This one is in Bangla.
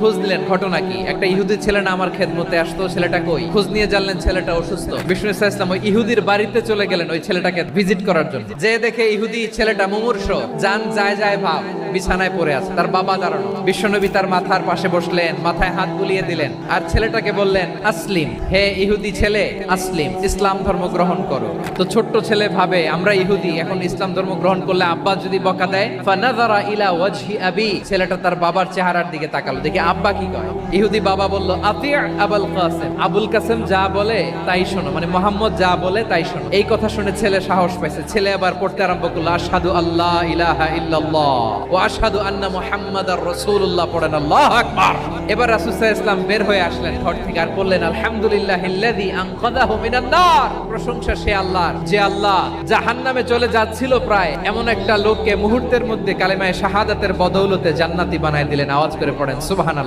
খোঁজ নিলেন ঘটনা কি। একটা ইহুদি ছেলে না আমার খেদমতে আসতো, ছেলেটা কই? খোঁজ নিয়ে জানলেন ছেলেটা অসুস্থ। বিষ্ণু ইসা ইসলাম ওই ইহুদির বাড়িতে চলে গেলেন ওই ছেলেটাকে ভিজিট করার জন্য। যে দেখে ইহুদি ছেলেটা মুমূর্ষ, জান যায় যায় ভাব, বিছানায় পড়ে আছে, তার বাবা দাঁড়ানো। বিশ্বনবী তার মাথার পাশে বসলেন, মাথায় হাত বুলিয়ে দিলেন আর ছেলেটাকে বললেন, আসলিম, হে ইহুদি ছেলে, আসলিম, ইসলাম ধর্ম গ্রহণ করো। তো ছোট্ট ছেলে ভাবে আমরা ইহুদি, এখন ইসলাম ধর্ম গ্রহণ করলে আব্বা যদি বকা দেয়। ফানাযারা ইলা ওয়াজহি আবি, ছেলেটা তার বাবার চেহারার দিকে তাকালো, দেখি আব্বা কি কয়। ইহুদি বাবা বলল, আতি আবুল কাসেম, আবুল কাসেম যা বলে তাই শোনো, মানে মোহাম্মদ যা বলে তাই শোনো। এই কথা শুনে ছেলে সাহস পাইছে। ছেলে আবার পড়তে আরম্ভ করলো, আশহাদু আল্লা ইলাহা ইল্লাল্লাহ ওয়া আশহাদু আন্না মুহাম্মাদার রাসূলুল্লাহ, পড়েন আল্লাহু আকবার। এবার রাসূল সাল্লাল্লাহু আলাইহি ওয়াসাল্লাম বের হয়ে আসলেন ঘর থেকে আর বললেন, আলহামদুলিল্লাহিল্লাযী আনকাযাহু মিনান নার, প্রশংসা সে আল্লাহর যে আল্লাহ জাহান্নামে চলে যাচ্ছিল প্রায় এমন একটা লোককে মুহূর্তের মধ্যে কালেমায়ে শাহাদাতের বদৌলতে জান্নাতি বানায় দিলেন। আওয়াজ করে পড়েন সুবহানাল্লাহ।